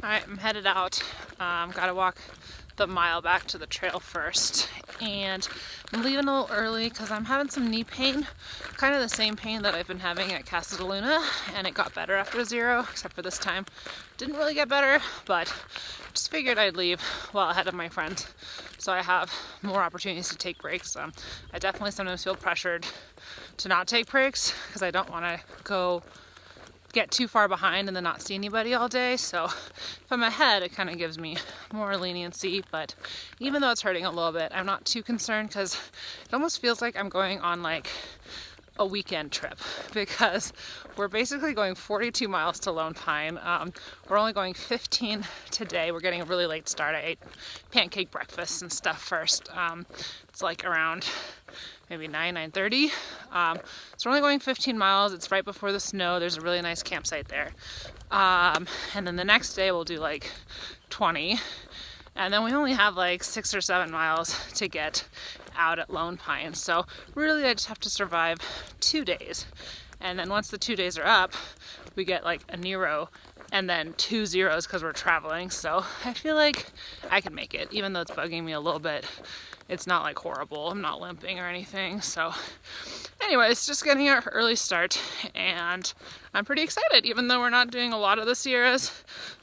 Alright, I'm headed out. Gotta walk the mile back to the trail first. And I'm leaving a little early because I'm having some knee pain. Kind of the same pain that I've been having at Casa de Luna, and it got better after 0, except for this time. Didn't really get better, but just figured I'd leave well ahead of my friends so I have more opportunities to take breaks. I definitely sometimes feel pressured to not take breaks because I don't want to get too far behind and then not see anybody all day. So if I'm ahead, it kind of gives me more leniency, but even though it's hurting a little bit, I'm not too concerned because it almost feels like I'm going on like a weekend trip because we're basically going 42 miles to Lone Pine. We're only going 15 today. We're getting a really late start. I ate pancake breakfast and stuff first. It's like around maybe 9:30. So we're only going 15 miles. It's right before the snow. There's a really nice campsite there. And then the next day we'll do like 20. And then we only have like 6 or 7 miles to get out at Lone Pine. So really I just have to survive 2 days. And then once the 2 days are up, we get like a Nero and then 2 zeros because we're traveling. So I feel like I can make it, even though it's bugging me a little bit. It's not like horrible. I'm not limping or anything. So anyways, just getting our early start, and I'm pretty excited. Even though we're not doing a lot of the Sierras,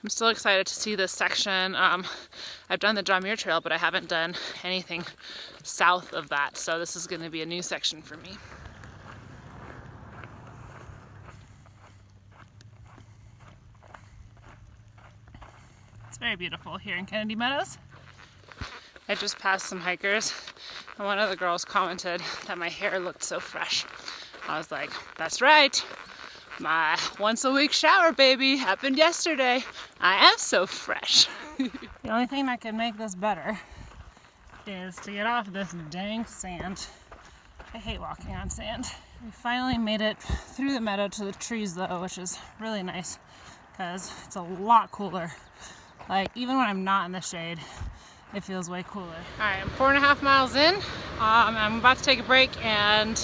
I'm still excited to see this section. I've done the John Muir Trail, but I haven't done anything south of that. So this is going to be a new section for me. It's very beautiful here in Kennedy Meadows. I just passed some hikers, and one of the girls commented that my hair looked so fresh. I was like, that's right. My once a week shower, baby, happened yesterday. I am so fresh. The only thing that can make this better is to get off this dang sand. I hate walking on sand. We finally made it through the meadow to the trees though, which is really nice because it's a lot cooler. Like, even when I'm not in the shade, it feels way cooler. All right, I'm 4.5 miles in. I'm about to take a break and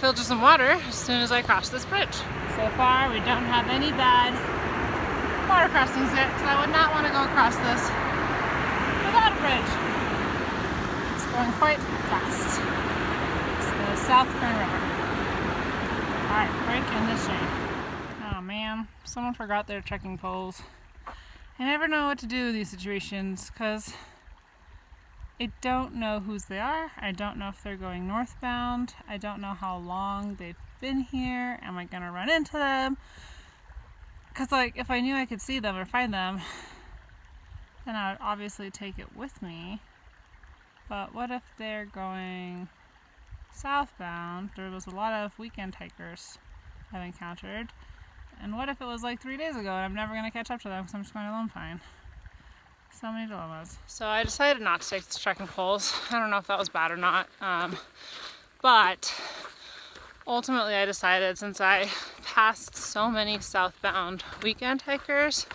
filter some water as soon as I cross this bridge. So far, we don't have any bad water crossings yet, because I would not want to go across this without a bridge. It's going quite fast. It's the South Kern River. All right, break in the shade. Oh man, someone forgot their trekking poles. I never know what to do in these situations because I don't know whose they are. I don't know if they're going northbound. I don't know how long they've been here. Am I gonna run into them? Because like, if I knew I could see them or find them, then I would obviously take it with me. But what if they're going southbound? There was a lot of weekend hikers I've encountered. And what if it was like 3 days ago and I'm never going to catch up to them because I'm just going to Lone Pine? So many dilemmas. So I decided not to take the trekking poles. I don't know if that was bad or not. But ultimately I decided, since I passed so many southbound weekend hikers,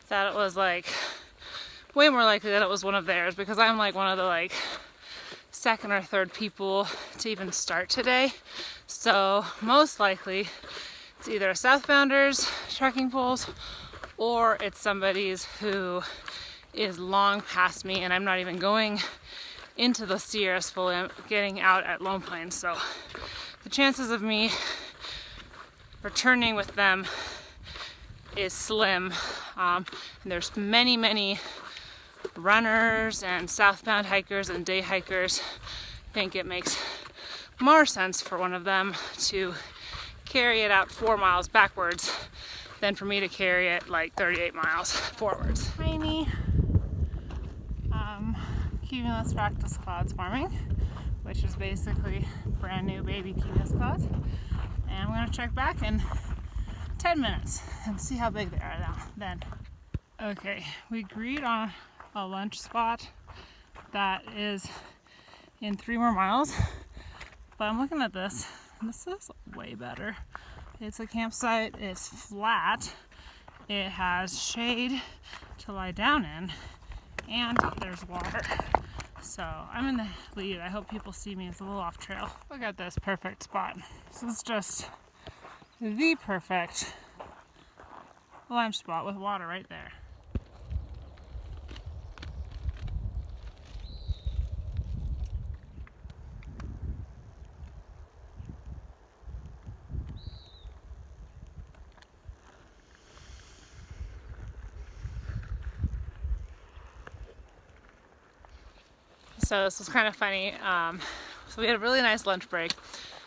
that it was like way more likely that it was one of theirs, because I'm like one of the like second or third people to even start today. So most likely it's either a southbounders trekking poles or it's somebody's who is long past me and I'm not even going into the Sierras fully. I'm getting out at Lone Pine. So the chances of me returning with them is slim. And there's many runners and southbound hikers and day hikers. I think it makes more sense for one of them to carry it out 4 miles backwards than for me to carry it like 38 miles forwards. Tiny cumulus fractus clouds forming, which is basically brand new baby cumulus clouds. And I'm going to check back in 10 minutes and see how big they are now then. Okay, we agreed on a lunch spot that is in 3 more miles, but I'm looking at this. This is way better. It's a campsite, it's flat, it has shade to lie down in, and there's water. So I'm in the lead. I hope people see me. It's a little off trail. Look at this perfect spot. This is just the perfect a lunch spot with water right there. So this was kind of funny. So we had a really nice lunch break.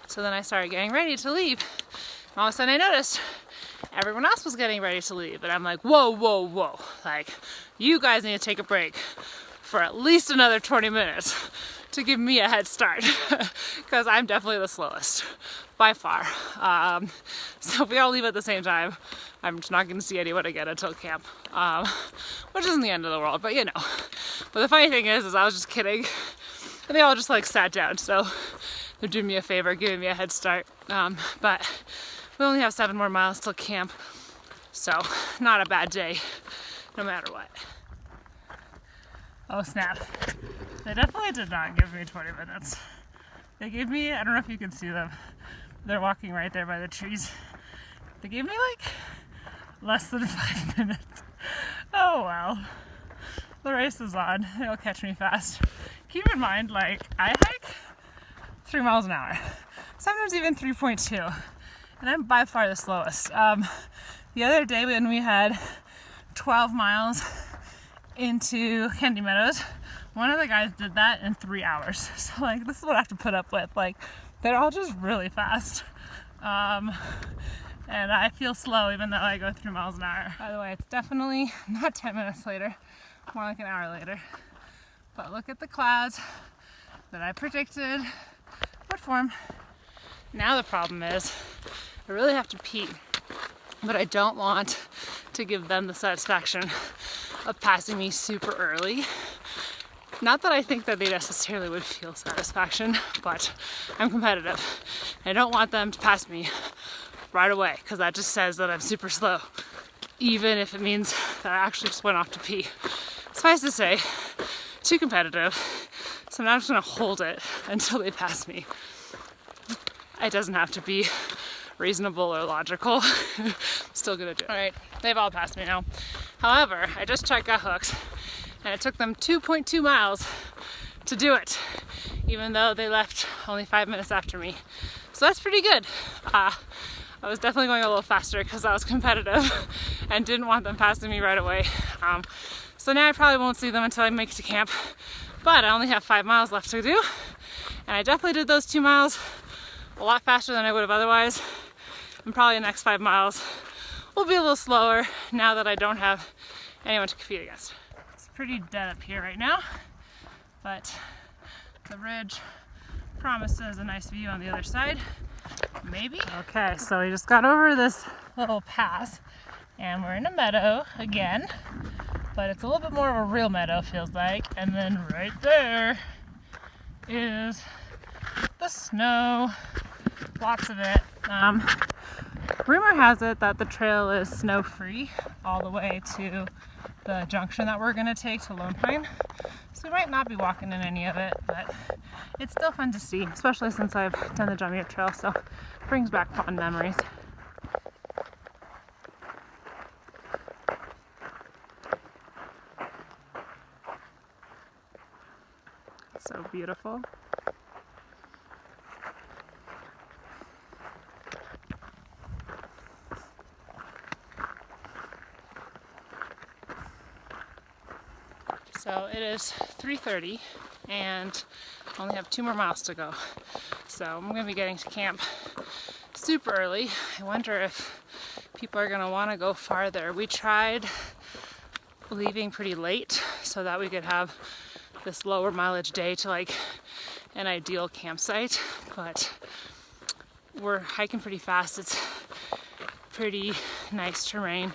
So then I started getting ready to leave. And all of a sudden I noticed everyone else was getting ready to leave. And I'm like, whoa, whoa, whoa. Like, you guys need to take a break for at least another 20 minutes to give me a head start. Because I'm definitely the slowest, by far. So if we all leave at the same time, I'm just not going to see anyone again until camp. Which isn't the end of the world, but you know. But the funny thing is I was just kidding. And they all just like sat down. So they're doing me a favor, giving me a head start. But we only have 7 more miles till camp. So not a bad day, no matter what. Oh snap. They definitely did not give me 20 minutes. They gave me, I don't know if you can see them. They're walking right there by the trees. They gave me like less than 5 minutes. Oh well. The race is on. They'll catch me fast. Keep in mind, like, I hike 3 miles an hour. Sometimes even 3.2. And I'm by far the slowest. The other day when we had 12 miles into Kennedy Meadows, one of the guys did that in 3 hours. So like, this is what I have to put up with. Like, they're all just really fast. And I feel slow even though I go 3 miles an hour. By the way, it's definitely not 10 minutes later, more like an hour later. But look at the clouds that I predicted would form. Now the problem is, I really have to pee, but I don't want to give them the satisfaction of passing me super early. Not that I think that they necessarily would feel satisfaction, but I'm competitive. I don't want them to pass me right away, because that just says that I'm super slow, even if it means that I actually just went off to pee. Suffice to say, too competitive, so now I'm just gonna hold it until they pass me. It doesn't have to be reasonable or logical. I'm still gonna do it. All right, they've all passed me now. However, I just checked Gut Hooks, and it took them 2.2 miles to do it, even though they left only 5 minutes after me. So that's pretty good. I was definitely going a little faster because I was competitive and didn't want them passing me right away. So now I probably won't see them until I make it to camp, but I only have 5 miles left to do, and I definitely did those 2 miles a lot faster than I would have otherwise, and probably the next 5 miles will be a little slower now that I don't have anyone to compete against. It's pretty dead up here right now, but the ridge promises a nice view on the other side, maybe? Okay, so we just got over this little pass, and we're in a meadow again, but it's a little bit more of a real meadow, feels like, and then right there is the snow, lots of it. Rumor has it that the trail is snow-free all the way to the junction that we're gonna take to Lone Pine. So we might not be walking in any of it, but it's still fun to see, especially since I've done the Jump Trail, so it brings back fond memories. So beautiful. So it is 3:30 and I only have 2 more miles to go. So I'm going to be getting to camp super early. I wonder if people are going to want to go farther. We tried leaving pretty late so that we could have this lower mileage day to like an ideal campsite, but we're hiking pretty fast. It's pretty nice terrain,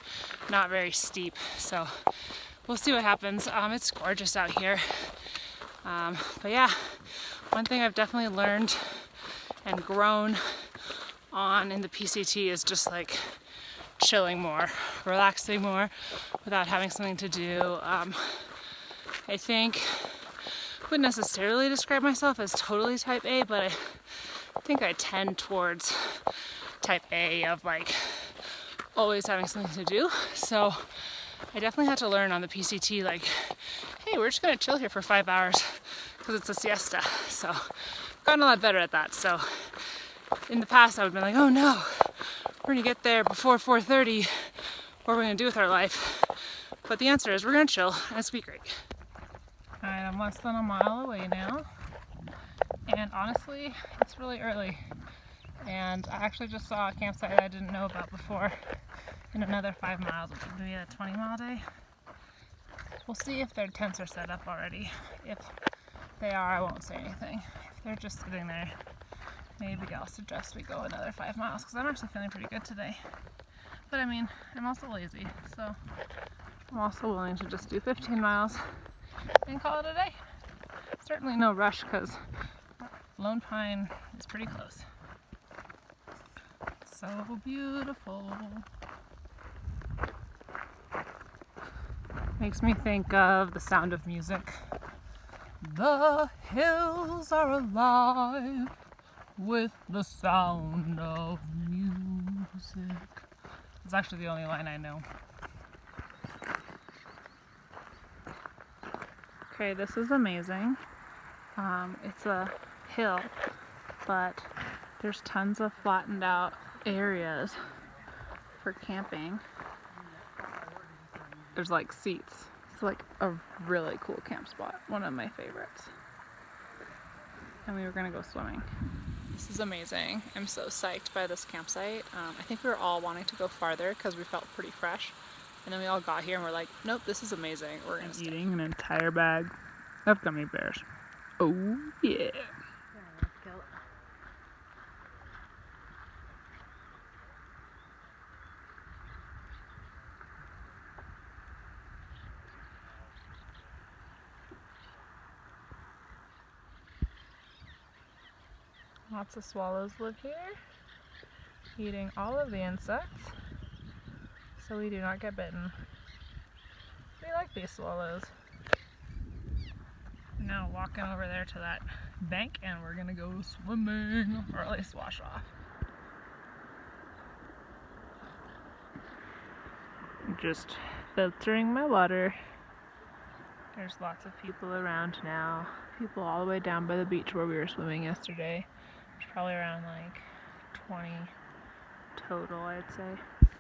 not very steep, so we'll see what happens. It's gorgeous out here. But yeah, one thing I've definitely learned and grown on in the PCT is just like chilling more, relaxing more without having something to do. I think I wouldn't necessarily describe myself as totally type A, but I think I tend towards type A of like always having something to do. So I definitely had to learn on the PCT, like, hey, we're just gonna chill here for 5 hours because it's a siesta. So I've gotten a lot better at that. So in the past I would have been like, oh no, we're gonna get there before 4:30. What are we gonna do with our life? But the answer is we're gonna chill and it's gonna be great. All right, I'm less than a mile away now. And honestly, it's really early. And I actually just saw a campsite I didn't know about before in another 5 miles, which would be a 20-mile day. We'll see if their tents are set up already. If they are, I won't say anything. If they're just sitting there, maybe I'll suggest we go another 5 miles because I'm actually feeling pretty good today. But I mean, I'm also lazy, so I'm also willing to just do 15 miles and call it a day. Certainly no rush because Lone Pine is pretty close. So beautiful. Makes me think of The Sound of Music. The hills are alive with the sound of music. It's actually the only line I know. Okay, this is amazing. It's a hill, but there's tons of flattened out areas for camping. There's like seats. It's like a really cool camp spot, one of my favorites. And we were gonna go swimming. This is amazing. I'm so psyched by this campsite. I think we were all wanting to go farther because we felt pretty fresh. And then we all got here and we're like, nope, this is amazing. We're gonna stay. Eating an entire bag of gummy bears. Oh yeah. Lots of swallows live here, eating all of the insects, so we do not get bitten. We like these swallows. Now walking over there to that bank and we're gonna go swimming, or at least wash off. Just filtering my water. There's lots of people around now. People all the way down by the beach where we were swimming yesterday. There's probably around like 20 total, I'd say.